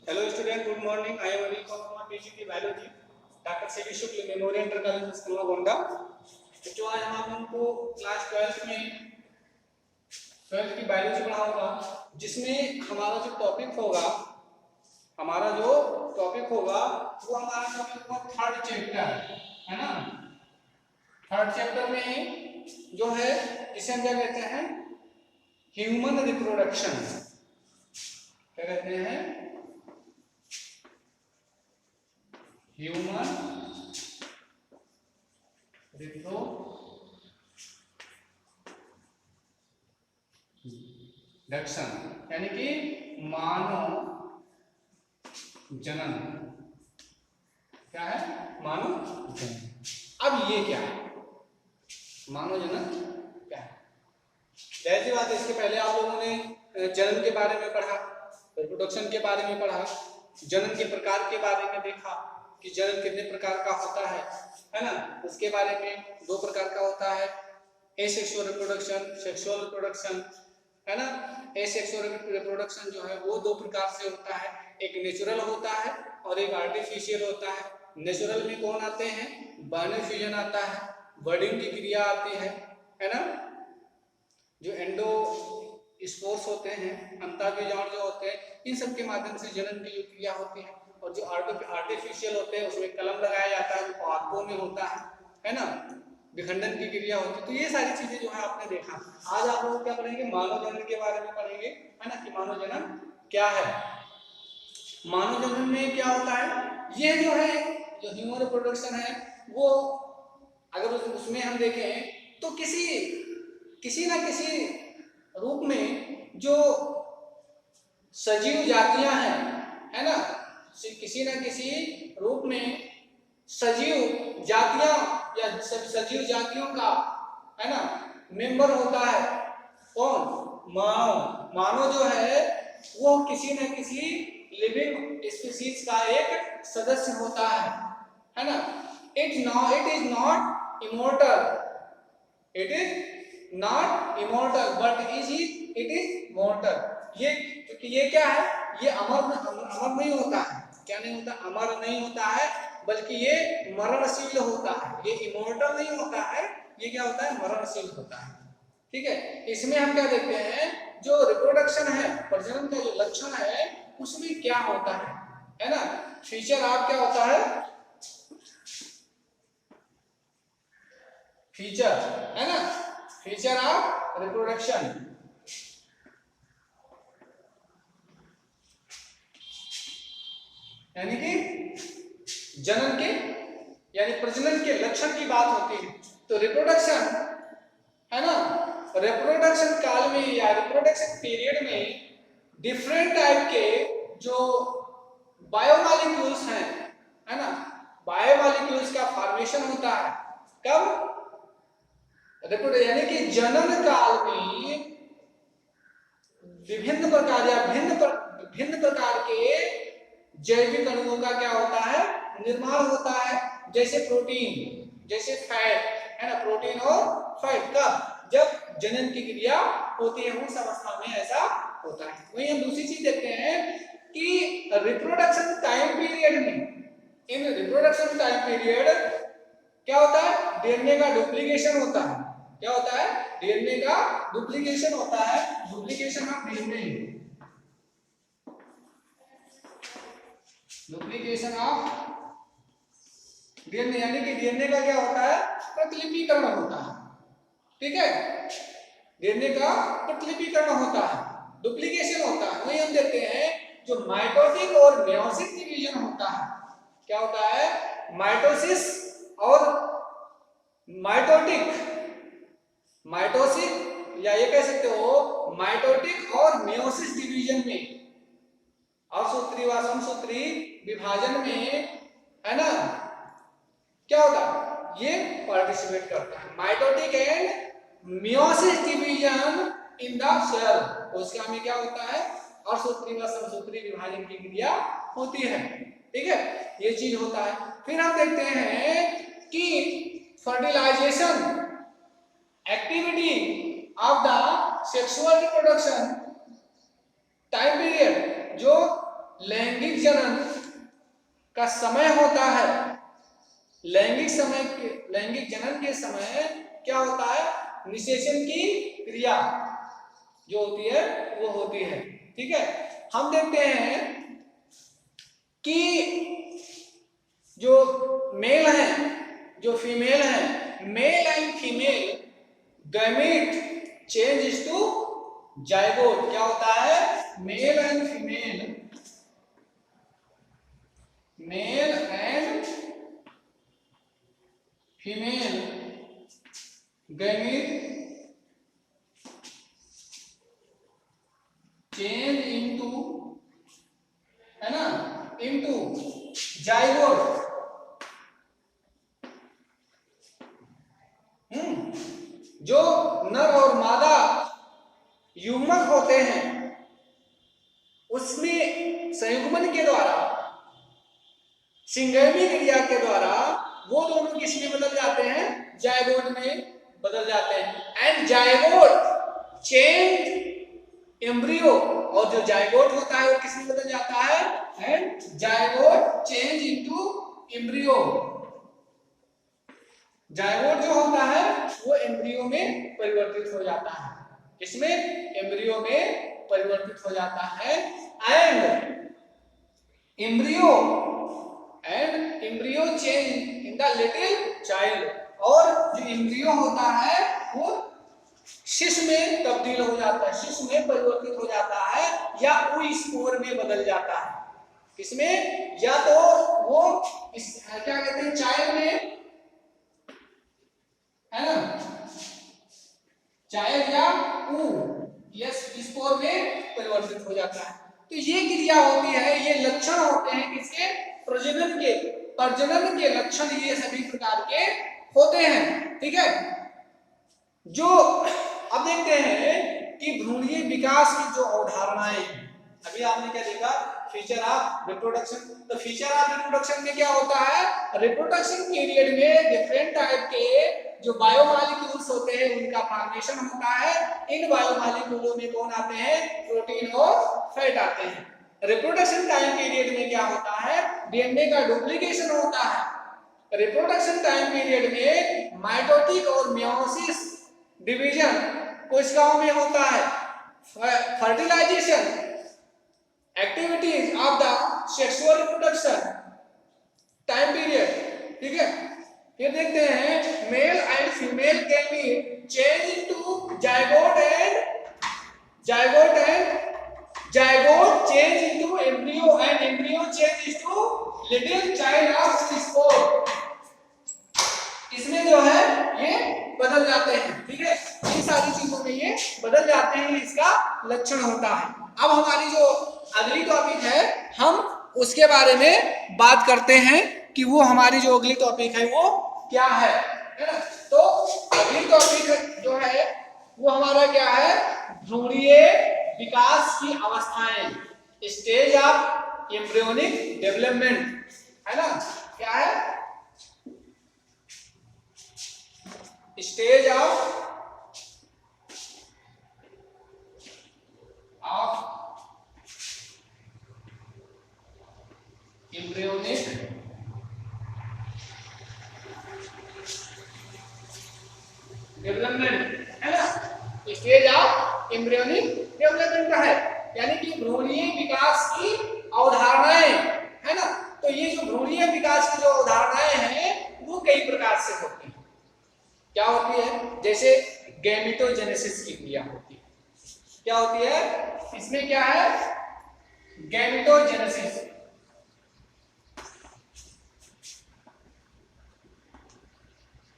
Hello student, good morning. I am Anil Kumar, PGT Biology, doctor C D Shukla memorial inter college school Gonda. बच्चों आज हम आपको class 12 में 12 की बायोलॉजी पढ़ाऊंगा, जिसमें हमारा जो टॉपिक होगा वो हमारा टॉपिक होगा थर्ड चैप्टर, है ना। थर्ड चैप्टर में जो है इसे हम क्या कहते हैं, ह्यूमन रिप्रोडक्शन। क्या कहते हैं? ह्यूमन रिप्रोडक्शन यानी कि मानव जनन। क्या है? मानव जनन। अब ये क्या है मानव जनन? क्या है? जैसी बात है, इसके पहले आप लोगों ने जनन के बारे में पढ़ा, रिप्रोडक्शन के बारे में पढ़ा, जनन के प्रकार के बारे में देखा कि जनन कितने प्रकार का होता है ना। उसके बारे में दो प्रकार का होता है, एसेक्सुअल रिप्रोडक्शन, सेक्सुअल रिप्रोडक्शन, है ना। एसेक्सुअल रिप्रोडक्शन जो है वो दो प्रकार से होता है, एक नेचुरल होता है और एक आर्टिफिशियल होता है। नेचुरल में कौन आते हैं? बाइनरी फ्यूजन आता है, बर्डिंग की क्रिया आती है ना। जो एंडो स्पोर्स होते हैं, अंतःबीजाणु जो होते हैं, इन सब के माध्यम से जनन की जो क्रिया होती है। और जो आर्टिफिशियल होते हैं उसमें कलम लगाया जाता है, जो पादपों में होता है ना, विखंडन की क्रिया होती है। तो ये सारी चीजें जो है आपने देखा। आज आप लोग क्या पढ़ेंगे? मानव जनन के बारे में पढ़ेंगे, है ना, कि मानव जनन क्या है। मानव जनन में क्या होता है? ये जो है जो ह्यूमन रिप्रोडक्शन है वो अगर उसमें हम देखें तो किसी ना किसी रूप में जो सजीव जातियां हैं, है ना, किसी ना किसी रूप में सजीव जातियां या सजीव जातियों का, है ना, मेंबर होता है। कौन? मानव। मानव जो है वो किसी न किसी लिविंग स्पीशीज का एक सदस्य होता है ना। It is not immortal, it is not immortal but it is मॉर्टल। ये क्योंकि ये क्या है, ये अमर नहीं होता है। क्या नहीं होता? अमर नहीं होता है, बल्कि ये मरणशील होता है। ये इमोर्टल नहीं होता है, ये क्या होता है? मरणशील होता है। ठीक है। इसमें हम क्या देखते हैं, जो रिप्रोडक्शन है, प्रजनन का जो लक्षण है, उसमें क्या होता है ना। फीचर आप क्या होता है? फीचर, है ना, फीचर ऑफ रिप्रोडक्शन। यानी कि जनन के यानी प्रजनन के लक्षण की बात होती है। तो रिप्रोडक्शन, है ना, रिप्रोडक्शन काल में या रिप्रोडक्शन पीरियड में डिफरेंट टाइप के जो बायोमॉलिक्यूल्स हैं, है ना, बायोमॉलिक्यूल्स का फॉर्मेशन होता है। कब? यानी कि जनन काल में विभिन्न प्रकार या भिन्न प्रकार के जैविक अणुओं का क्या होता है? निर्माण होता है। जैसे प्रोटीन, जैसे फैट, है ना, प्रोटीन और फैट। कब? जब जनन की क्रिया होती है, उस अवस्था में ऐसा होता है। वहीं हम दूसरी चीज देखते हैं कि रिप्रोडक्शन टाइम पीरियड में, इन रिप्रोडक्शन टाइम पीरियड क्या होता है? डीएनए का डुप्लीकेशन होता है। क्या होता है? डीएनए का डुप्लीकेशन होता है, duplication of DNA, duplication of DNA. यानी कि डीएनए का क्या होता है? प्रतिलिपिकरण होता है। ठीक है, डीएनए का प्रतिलिपिकरण होता है, डुप्लीकेशन होता है। वही हम देखते हैं जो माइटोटिक और मेयोसिस डिवीजन होता है। क्या होता है? माइटोसिस और माइटोसिस या ये कह सकते हो माइटोटिक और मेयोसिस डिवीजन में, असूत्री व समसूत्री विभाजन में, है ना, क्या होता है? ये पार्टिसिपेट करता है। Mitotic and meiosis division in the cell, कोशिका में क्या होता है? असूत्री व समसूत्री विभाजन की क्रिया होती है। ठीक है, ये चीज होता है। फिर हम देखते हैं कि fertilisation activity of the sexual reproduction time period, जो लैंगिक जनन का समय होता है, लैंगिक जनन के समय क्या होता है, निषेचन की क्रिया जो होती है वो होती है। ठीक है, हम देखते हैं कि जो मेल है जो फीमेल है, male and female gamete change to zygote. क्या होता है, male and female gamete change into, है ना, इनटू जाइगोट। जो नर और मादा युग्मक होते हैं उसमें संयुग्मन के द्वारा, सिंगैमी क्रिया के द्वारा वो दोनों किस में बदल जाते हैं, जाइगोट में बदल जाते हैं। एंड जाइगोट चेंज एम्ब्रियो, और जो जाइगोट होता है वो किस में बदल जाता है, and zygote change into embryo. Zygote जो होता है वो एम्ब्रियो में परिवर्तित हो जाता है, किसमें, एम्ब्रियो में परिवर्तित हो जाता है। And embryo change in the little child, और जो एम्ब्रियो होता है वो शिशु में तब्दील हो जाता है, शिशु में परिवर्तित हो जाता है, या oospore में बदल जाता है। किसमें, या तो वो क्या कहते हैं, चाइल्ड में, है ना, चाइल्ड या स्पोर में परिवर्तित हो जाता है। तो ये क्रिया होती है, ये लक्षण होते हैं किसके, प्रजनन के, प्रजनन के लक्षण ये सभी प्रकार के होते हैं। ठीक है, जो अब देखते हैं कि भ्रूणीय विकास की जो अवधारणाएं हैं, अभी आपने क्या देखा, फीचर ऑफ रिप्रोडक्शन। तो फीचर ऑफ रिप्रोडक्शन में क्या होता है, रिप्रोडक्शन पीरियड में डिफरेंट टाइप के जो बायोमॉलिक्यूल्स होते हैं उनका फॉर्मेशन होता है। इन बायोमॉलिक्यूलों में कौन आते हैं, प्रोटीन और फैट आते हैं। रिप्रोडक्शन टाइम पीरियड में क्या होता है, डीएनए का डुप्लीकेशन होता है। रिप्रोडक्शन टाइम पीरियड में माइटोटिक और मियोसिस डिवीजन कोशिकाओं में होता है। Fertilisation activities of the sexual reproduction time period. ठीक है, ये देखते हैं male and female can be change into zygote change into embryo and embryo change into little child of spore. इसमें जो है ये बदल जाते हैं। ठीक है, इन सारी चीजों में ये बदल जाते हैं, इसका लक्षण होता है। अब हमारी जो अगली टॉपिक है हम उसके बारे में बात करते हैं कि वो हमारी जो अगली टॉपिक है वो क्या है ना। तो अगली टॉपिक जो है वो हमारा क्या है, भ्रूणीय विकास की अवस्थाएं, स्टेज ऑफ एम्ब्रियोनिक डेवलपमेंट, है ना। क्या है, स्टेज ऑफ एम्ब्रियोनिक डेवलपमेंट, है ना। स्टेज ऑफ एम्ब्रियोनिक डेवलपमेंट का है, यानी कि भ्रूणीय विकास की अवधारणाएं, है ना। तो ये जो भ्रूणीय विकास की जो अवधारणाएं हैं वो कई प्रकार से होती हैं। क्या होती है, जैसे गैमेटोजेनेसिस की क्रिया होती है। क्या होती है, इसमें क्या है, गैमेटोजेनेसिस।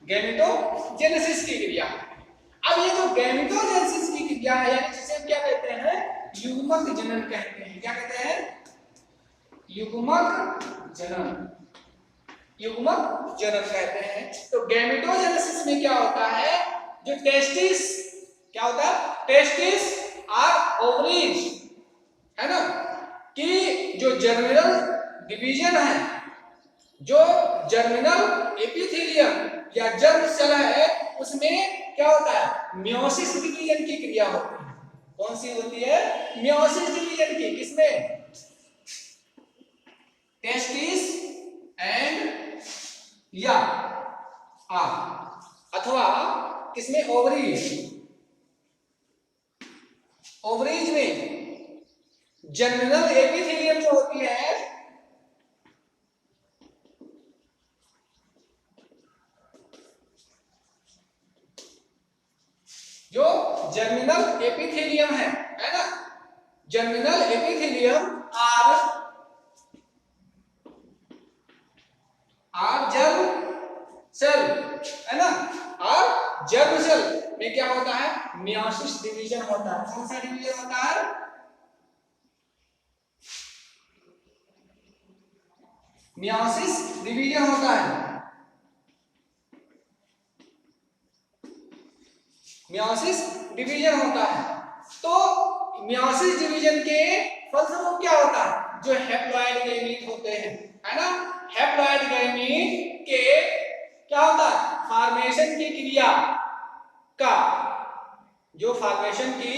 गैमेटोजेनेसिस की क्रिया। अब ये जो गैमेटोजेनेसिस की क्रिया है, यानी जिसे हम क्या कहते हैं, युग्मक जनन कहते हैं। क्या कहते हैं, युग्मक जनन कहते हैं। तो गैमेटोजेनेसिस में क्या होता है, जो टेस्टिस, क्या होता है, टेस्टिस और ओवरीज, है ना, कि जो जर्मिनल डिवीजन है, जो जर्मिनल एपिथेलियम या जर्म सेल है, उसमें क्या होता है, मियोसिस डिवीजन की क्रिया होती है। कौन सी होती है, मियोसिस डिवीजन की। किसमें, ओवरीज में जर्मिनल एपिथेलियम जो होती है, जो जर्मिनल एपिथेलियम है ना, germinal epithelium are germ cell है ना, और जर्म सेल में क्या होता है, मियोसिस डिवीजन होता है। कौन सा डिवीजन होता है, मियोसिस डिवीजन होता है, मियोसिस डिवीजन होता है। तो मियोसिस डिवीजन के फलस्वरूप क्या होता है, जो हैप्लॉइड गैमीट होते हैं, है ना, हैप्लॉइड गैमीट के क्या होता है, फॉर्मेशन की क्रिया का, जो फॉर्मेशन की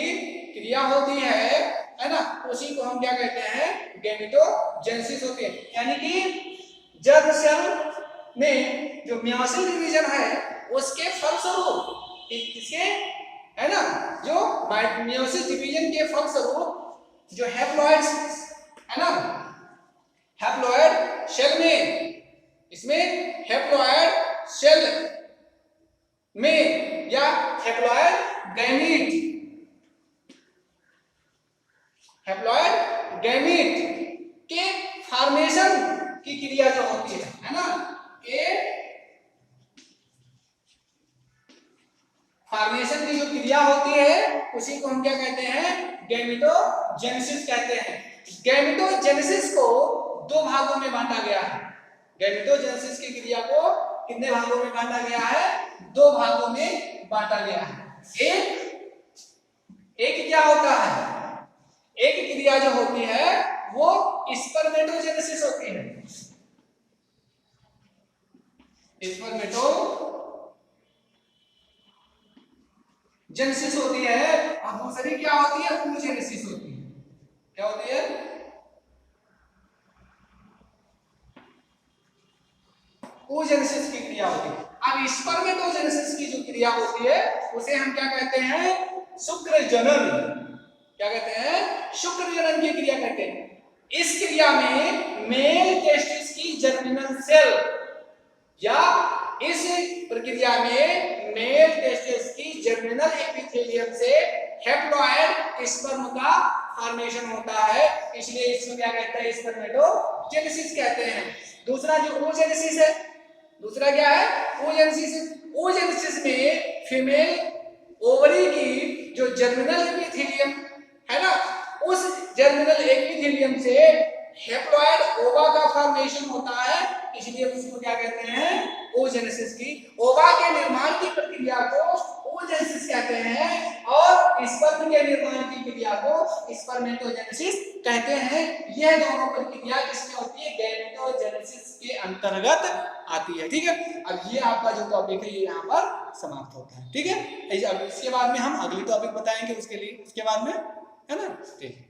क्रिया होती है ना, उसी को हम क्या कहते हैं, गैमेटोजेनेसिस होती है। यानी कि जर्म सेल में जो मियोसिस डिवीजन है उसके फलस्वरूप किसके, है ना, जो मियोसिस डिवीजन के फलस्वरूप जो हैप्लॉइड्स है ना, हैप्लॉइड सेल में, इसमें हैप्लॉइड सेल में या हैप्लॉइड गैमीट, हैप्लॉइड गैमीट के फॉर्मेशन की क्रिया जो होती है ना, के फॉर्मेशन की जो क्रिया होती है उसी को हम क्या कहते हैं, गैमेटोजेनेसिस कहते हैं। गैमेटोजेनेसिस को दो भागों में बांटा गया है। गैमेटोजेनेसिस की क्रिया को कितने भागों में बांटा गया है, दो भागों में बांटा गया है। एक क्या होता है, एक क्रिया जो होती है वो स्पर्मेटोजेनेसिस होती है, जेनेसिस होती है, और दूसरी क्या होती है, oogenesis होती है। क्या होती है, oogenesis की क्रिया होती है। अब स्पर्मेटोजेनेसिस की जो क्रिया होती है उसे हम क्या कहते हैं, शुक्र जनन, क्या कहते हैं, शुक्र जनन की क्रिया कहते हैं। इस क्रिया में मेल टेस्टिस की जर्मिनल सेल, या इस प्रक्रिया में मेल टेस्टिस की जर्मिनल एपिथेलियम से हैप्लॉइड स्पर्म का फॉर्मेशन होता है, इसलिए इसको क्या कहते हैं, स्पर्मेटोजेनेसिस कहते हैं। दूसरा जो oogenesis है, दूसरा क्या है, oogenesis। oogenesis में फीमेल ओवरी की जो जर्मिनल एपिथेलियम है ना, उस जर्मिनल एपिथेलियम से हैप्लॉइड ओवा का फॉर्मेशन होता है, इसलिए उसको क्या कहते हैं, oogenesis की। ओवा के निर्माण की प्रक्रिया को oogenesis कहते हैं, और स्पर्म के निर्माण की क्रिया को स्पर्मेटोजेनेसिस कहते हैं। यह दोनों प्रक्रिया किसमें होती है, गैमेटोजेनेसिस के अंतर्गत आती है। ठीक है, अब ये आपका जो टॉपिक है ये यहाँ पर समाप्त होता है। ठीक है, अब इसके बाद में हम अगली टॉपिक बताएंगे उसके लिए, उसके बाद में, है ना, ठीक है।